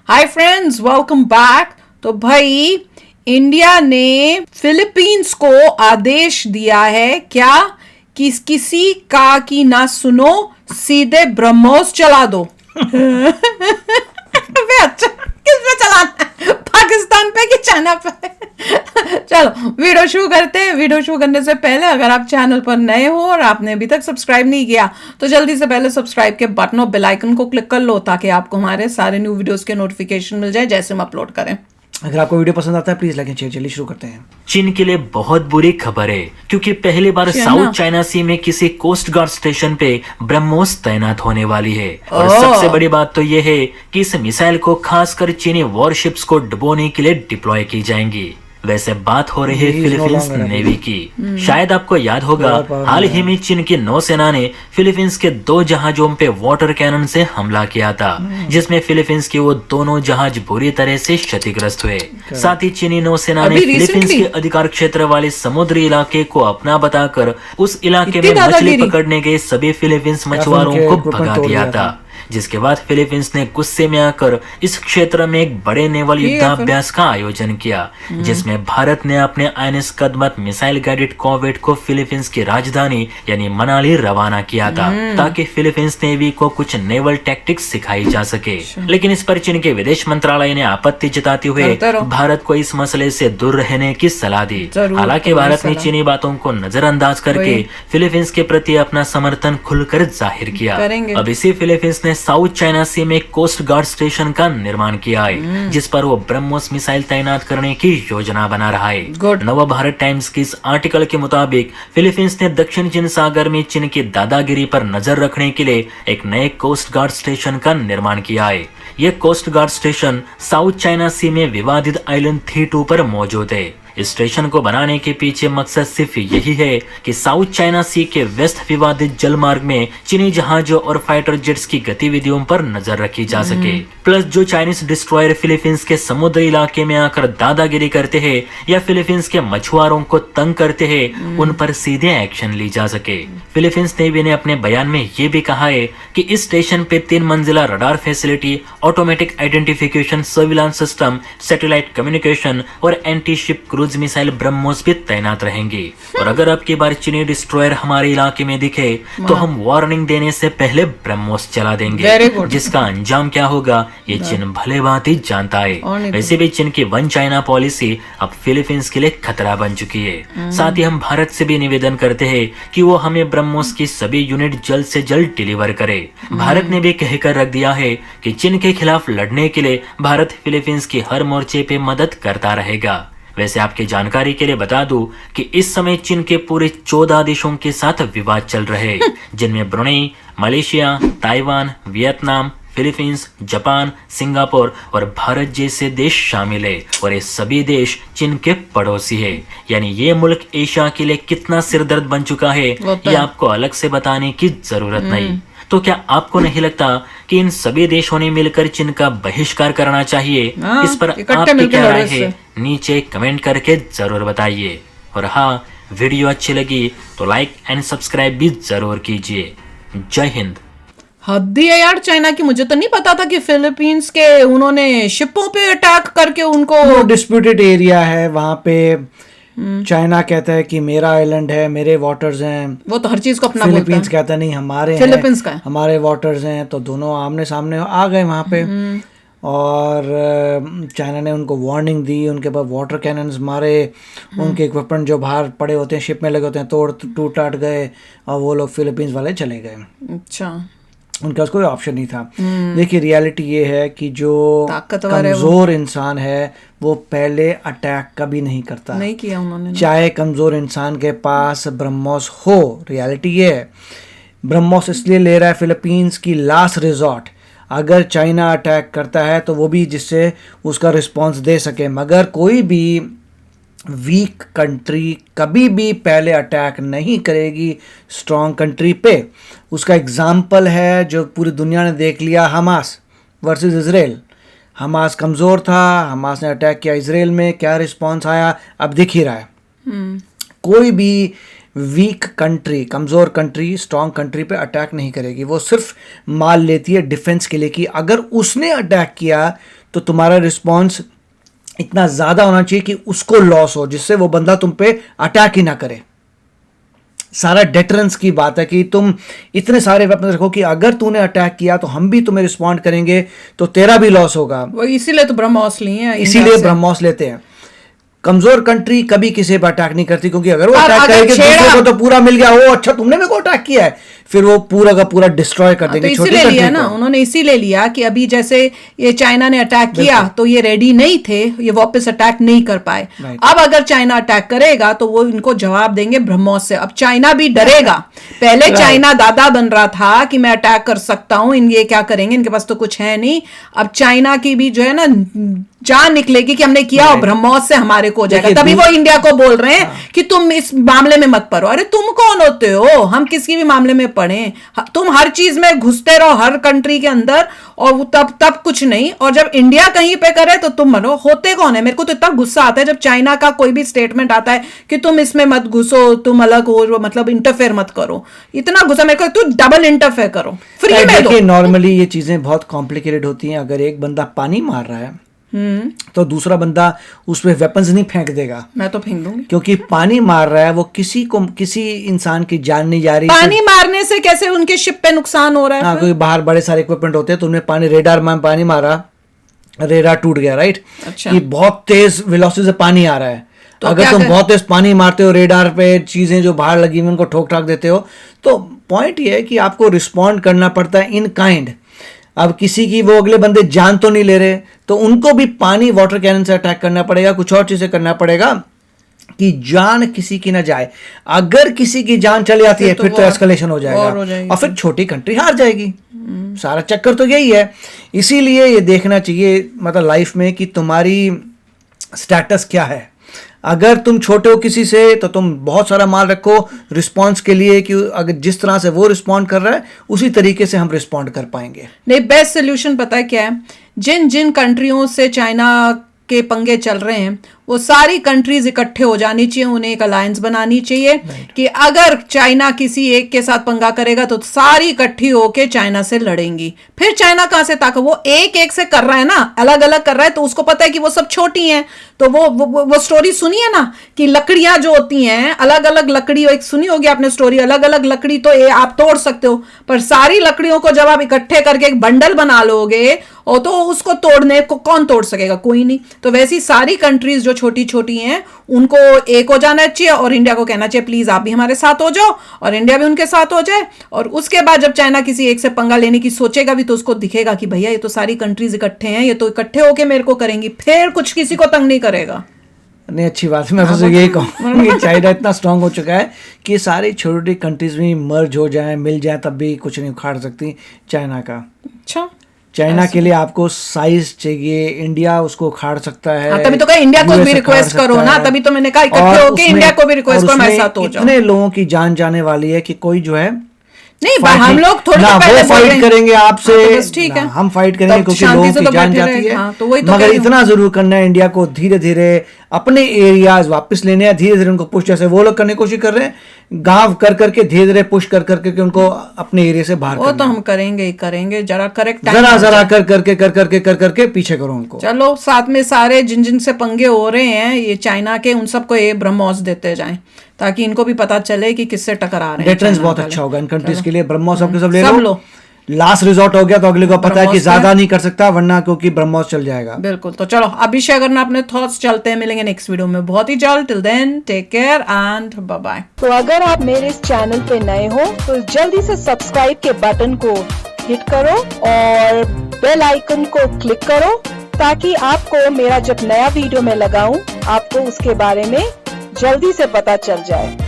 Hi friends, welcome back. तो भाई, India ने फिलीपींस को आदेश दिया है क्या कि किसी का की ना सुनो, सीधे ब्रह्मोस चला दो। वे अच्छा, किस पे चलाना है, पाकिस्तान पे कि चाइना पे? चलो वीडियो शुरू करते हैं। वीडियो शुरू करने से पहले अगर आप चैनल पर नए हो और आपने अभी तक सब्सक्राइब नहीं किया तो जल्दी से पहले सब्सक्राइब के बटन और बेल आइकन को क्लिक कर लो ताकि आपको हमारे सारे न्यू वीडियोस के नोटिफिकेशन मिल जाए जैसे हम अपलोड करें। अगर आपको वीडियो पसंद आता है प्लीज लाइक एंड शेयर। चलिए शुरू करते हैं। चीन के लिए बहुत बुरी खबर है क्योंकि पहली बार साउथ चाइना सी में किसी कोस्ट गार्ड स्टेशन पे ब्रह्मोस तैनात होने वाली है। और सबसे बड़ी बात तो ये है कि इस मिसाइल को खासकर चीनी वॉरशिप्स को डुबोने के लिए डिप्लॉय की जाएंगी। वैसे बात हो रही है फिलीपींस नेवी की। शायद आपको याद होगा, हाल ही में चीन की नौसेना ने फिलीपींस के 2 जहाजों पे वाटर कैनन से हमला किया था, जिसमें फिलीपींस के वो दोनों जहाज बुरी तरह से क्षतिग्रस्त हुए। साथ ही चीनी नौसेना ने फिलीपींस के अधिकार क्षेत्र वाले समुद्री इलाके को अपना बताकर उस इलाके में मछली पकड़ने गए सभी फिलीपींस मछुआरों को भगा दिया था। जिसके बाद फिलीपींस ने गुस्से में आकर इस क्षेत्र में एक बड़े नेवल युद्धाभ्यास का आयोजन किया, जिसमें भारत ने अपने INS Kadmatt missile guided corvette को फिलीपींस की राजधानी यानी मनाली रवाना किया था, ताकि फिलीपींस नेवी को कुछ नेवल टैक्टिक्स सिखाई जा सके। लेकिन इस पर चीन के विदेश मंत्रालय ने आपत्ति जताते हुए भारत को इस मसले से दूर रहने की सलाह दी। हालांकि भारत ने चीनी बातों को नजरअंदाज करके फिलीपींस के प्रति अपना समर्थन खुलकर जाहिर किया। अब इसी फिलीपींस ने साउथ चाइना सी में कोस्ट गार्ड स्टेशन का निर्माण किया है, जिस पर वो ब्रह्मोस मिसाइल तैनात करने की योजना बना रहा है। नव भारत टाइम्स की इस आर्टिकल के मुताबिक फिलीपींस ने दक्षिण चीन सागर में चीन की दादागिरी पर नजर रखने के लिए एक नए कोस्ट गार्ड स्टेशन का निर्माण किया है। यह coast guard station South China sea में विवादित आइलैंड थीटू पर मौजूद है। इस स्टेशन को बनाने के पीछे मकसद सिर्फ यही है कि साउथ चाइना सी के वेस्ट विवादित जलमार्ग में चीनी जहाजों और फाइटर जेट्स की गतिविधियों पर नजर रखी जा सके। प्लस जो चाइनीज डिस्ट्रॉयर फिलीपींस के समुद्री इलाके में आकर दादागिरी करते हैं या फिलीपींस के मछुआरों को तंग करते हैं, उन पर सीधे एक्शन ली जा सके। फिलीपींस नेवी ने अपने बयान में ये भी कहा है कि इस स्टेशन पे 3 मंजिला radar facility, automatic identification surveillance system, satellite communication और anti ship cruise missile BrahMos भी तैनात रहेंगी। और अगर अब की बार चीनी डिस्ट्रॉयर हमारे इलाके में दिखे तो हम वार्निंग देने से पहले ब्रह्मोस चला देंगे। जिसका अंजाम क्या होगा ये चीन भले बात ही जानता है। वैसे भी चीन की वन चाइना पॉलिसी अब फिलीपींस के लिए खतरा बन चुकी है। साथ ही हम भारत से भी निवेदन करते हैं कि वो हमें ब्रह्मोस की सभी यूनिट जल्द से जल्द डिलीवर करे। भारत ने भी कहकर रख दिया है कि चीन के खिलाफ लड़ने के लिए भारत फिलीपींस की हर मोर्चे पे मदद करता रहेगा। वैसे आपकी जानकारी के लिए बता दूं कि इस समय चीन के पूरे 14 देशों के साथ विवाद चल रहे हैं, जिनमें Brunei, Malaysia, Taiwan, Vietnam, Philippines, Japan, Singapore और भारत जैसे देश शामिल है। और ये सभी देश चीन के पड़ोसी है। यानी ये मुल्क एशिया के लिए कितना सिरदर्द बन चुका है ये आपको अलग से बताने की जरूरत नहीं। तो क्या आपको नहीं लगता कि इन सभी देशों ने मिलकर चीन का बहिष्कार करना चाहिए? इस पर आपकी क्या राय है नीचे कमेंट करके जरूर बताइए। और हाँ, वीडियो अच्छी लगी तो लाइक एंड सब्सक्राइब भी जरूर कीजिए। जय हिंद। हद है यार चाइना की। मुझे तो नहीं पता था कि फिलीपींस के उन्होंने शिपों पे अटैक करके उनको डिस्प्यूटेड एरिया है वहां पे। चाइना कहता है कि मेरा आइलैंड है, मेरे वाटर्स हैं। वो तो हर चीज को अपना बोलता है। फिलीपींस कहता नहीं हमारे फिलीपींस का हमारे वाटर्स हैं। तो दोनों आमने सामने आ गए वहां पे। और चाइना ने उनको वार्निंग दी, उनके पास वाटर कैनन्स मारे, उनके इक्विपमेंट जो बाहर पड़े होते हैं शिप में लगे होते हैं टूट टाट गए और वो लोग फिलीपींस वाले चले गए। अच्छा, उनके पास कोई ऑप्शन नहीं था। देखिए रियलिटी ये है कि जो कमजोर इंसान है वो पहले अटैक कभी नहीं करता। नहीं किया उन्होंने, चाहे कमजोर इंसान के पास ब्रह्मोस हो। रियलिटी ये है, ब्रह्मोस इसलिए ले रहा है फिलीपींस की लास्ट रिजॉर्ट। अगर चाइना अटैक करता है तो वो भी जिससे उसका रिस्पॉन्स दे सके। मगर कोई भी वीक कंट्री कभी भी पहले अटैक नहीं करेगी स्ट्रॉन्ग कंट्री पे। उसका एग्जाम्पल है जो पूरी दुनिया ने देख लिया, हमास वर्सेस इजराइल। हमास कमज़ोर था, हमास ने अटैक किया इजराइल में, क्या रिस्पॉन्स आया अब दिख ही रहा है। कोई भी वीक कंट्री, कमज़ोर कंट्री स्ट्रॉन्ग कंट्री पे अटैक नहीं करेगी। वो सिर्फ माल लेती है डिफेंस के लिए कि अगर उसने अटैक किया तो तुम्हारा रिस्पॉन्स इतना ज़्यादा होना चाहिए कि उसको लॉस हो, जिससे वो बंदा तुम पे अटैक ही ना करे। सारा डेटरेंस की बात है कि तुम इतने सारे वेपन रखो कि अगर तूने अटैक किया तो हम भी तुम्हें रिस्पॉन्ड करेंगे, तो तेरा भी लॉस होगा। वो इसीलिए तो ब्रह्मोस लिए हैं, इसीलिए ब्रह्मोस लेते हैं। कमजोर कंट्री कभी किसी पर अटैक नहीं करती, क्योंकि अगर वो अटैक करेगी दूसरे को तो पूरा मिल गया, वो अच्छा तुमने मेरे को अटैक किया है, फिर वो पूरा का पूरा डिस्ट्रॉय कर देंगे। तो इसीलिए लिया ना उन्होंने, इसीलिए लिया कि अभी जैसे ये चाइना ने अटैक किया तो ये रेडी नहीं थे, ये वापस अटैक नहीं कर पाए। अब अगर चाइना अटैक करेगा तो वो इनको जवाब देंगे ब्रह्मोस से। अब चाइना भी डरेगा। पहले चाइना दादा बन रहा था कि मैं अटैक कर सकता हूं, ये क्या करेंगे, इनके पास तो कुछ है नहीं। अब चाइना की भी जो है ना जान निकलेगी कि हमने किया और ब्रह्मोस से हमारे को हो जाएगा। तभी वो इंडिया को बोल रहे हैं कि तुम इस मामले में मत पड़ो। अरे तुम कौन होते हो, हम किसी भी मामले में पड़े? तुम हर चीज में घुसते रहो, हर कंट्री के अंदर, और तब कुछ नहीं। और जब इंडिया कहीं पे करे तो तुम मनो। होते कौन है? मेरे को तो इतना गुस्सा आता है जब चाइना का कोई भी स्टेटमेंट आता है कि तुम इसमें मत घुसो, तुम अलग हो, मतलब इंटरफेयर मत करो। इतना गुस्सा मेरे को, तू डबल इंटरफेयर करो, फ्री में दो। नॉर्मली ये चीजें बहुत कॉम्प्लिकेटेड होती हैं। अगर एक बंदा पानी मार रहा है तो दूसरा बंदा उस पे वेपन्स नहीं फेंक देगा। मैं तो फेंक दूंगी, क्योंकि पानी मार रहा है, वो किसी इंसान की जान नहीं जा रही। पानी मारने से कैसे उनके शिप पे नुकसान हो रहा है? हाँ, क्योंकि बाहर बड़े सारे इक्विपमेंट होते हैं, तो उन्हें पानी रेडार में पानी मारा, रेडार टूट गया, राइट? अच्छा। कि बहुत तेज वेलोसिटी से पानी आ रहा है, तो अगर तुम बहुत तेज पानी मारते हो रेडार पे, चीजें जो बाहर लगी हुई उनको ठोक ठाक देते हो, तो पॉइंट ये है कि आपको रिस्पॉन्ड करना पड़ता है इन काइंड। अब किसी की वो अगले बंदे जान तो नहीं ले रहे, तो उनको भी पानी वाटर कैनन से अटैक करना पड़ेगा, कुछ और चीजें करना पड़ेगा कि जान किसी की ना जाए। अगर किसी की जान चली जाती है फिर तो एस्केलेशन हो जाएगा और फिर छोटी कंट्री हार जाएगी। सारा चक्कर तो यही है। इसीलिए ये देखना चाहिए मतलब लाइफ में कि तुम्हारी स्टेटस क्या है। अगर तुम छोटे हो किसी से तो तुम बहुत सारा माल रखो रिस्पांस के लिए, कि अगर जिस तरह से वो रिस्पॉन्ड कर रहा है उसी तरीके से हम रिस्पॉन्ड कर पाएंगे। नहीं, बेस्ट सोल्यूशन पता है क्या है? जिन कंट्रियों से चाइना के पंगे चल रहे हैं वो सारी कंट्रीज इकट्ठे हो जानी चाहिए, उन्हें एक अलायंस बनानी चाहिए कि अगर चाइना किसी एक के साथ पंगा करेगा तो सारी इकट्ठी होके चाइना से लड़ेंगी। फिर चाइना कहां से ताकत? वो एक से कर रहा है ना, अलग अलग कर रहा है, तो उसको पता है कि वो सब छोटी हैं। तो वो स्टोरी सुनी है ना कि लकड़ियां जो होती हैं, अलग अलग लकड़ी, एक सुनी होगी आपने स्टोरी, अलग अलग लकड़ी तो आप तोड़ सकते हो, पर सारी लकड़ियों को जब आप इकट्ठे करके एक बंडल बना लोगे और तो उसको तोड़ने को कौन तोड़ सकेगा? कोई नहीं। तो वैसी सारी कंट्रीज जो छोटी छोटी हैं उनको एक हो जाना चाहिए और इंडिया को कहना चाहिए प्लीज आप भी हमारे साथ हो जाओ और इंडिया भी उनके साथ हो जाए। और उसके बाद जब चाइना किसी एक से पंगा लेने की सोचेगा भी तो उसको दिखेगा कि भैया ये तो सारी कंट्रीज इकट्ठे हैं, ये तो इकट्ठे होके मेरे को करेंगी, फिर कुछ किसी को तंग नहीं करेगा। नहीं, अच्छी बात है। मैं तो यही कहूँगा कि चाइना इतना स्ट्रांग हो चुका है कि सारी छोटी कंट्रीज में मर्ज हो जाए, मिल जाए, तब भी कुछ नहीं उखाड़ सकती चाइना का। अच्छा, चाइना के लिए आपको साइज चाहिए, इंडिया उसको उखाड़ सकता है। तभी तो कहा इंडिया को भी रिक्वेस्ट करो ना, तभी तो मैंने कहा इकट्ठे होके इंडिया को भी रिक्वेस्ट करो, हमारे साथ हो जाओ। इतने लोगों की जान जाने वाली है कि कोई जो है नहीं, हम लोग थोड़ी ना वो फाइट करेंगे आपसे, बस ठीक है, हम फाइट करेंगे क्योंकि लोगों की जान जाती है। हाँ, तो वही तो मगर इतना जरूर करना है इंडिया को धीरे धीरे अपने एरियाज वापस लेने हैं, धीरे धीरे उनको पुश, जैसे वो लोग करने की कोशिश कर रहे हैं, गांव कर करके धीरे धीरे पुश कर करके उनको अपने एरिया से बाहर। वो तो हम करेंगे ही करेंगे, जरा करेक्ट जरा कर करके पीछे करो उनको। चलो साथ में सारे जिन से पंगे हो रहे हैं ये चाइना के, उन सबको ये ब्रह्मोस देते जाएं ताकि इनको भी पता चले कि किससे टकरा रहे हैं। डेटरेंस बहुत अच्छा होगा इन कंट्रीज के लिए। ब्रह्मोस सबके सब ले लो, लास्ट रिजॉर्ट हो गया तो अगले को पता है कि ज्यादा नहीं कर सकता वरना क्योंकि ब्रह्मोस चल जाएगा। बिल्कुल। तो चलो अभी शेयर करना अपने थॉट्स, चलते हैं, मिलेंगे नेक्स्ट वीडियो में बहुत ही जल्द। Till then take care and bye bye. तो अगर आप मेरे इस चैनल पे नए हो तो जल्दी से सब्सक्राइब के बटन को हिट करो और बेल आइकन को क्लिक करो ताकि आपको मेरा जब नया वीडियो मैं लगाऊं आपको उसके बारे में जल्दी से पता चल जाए।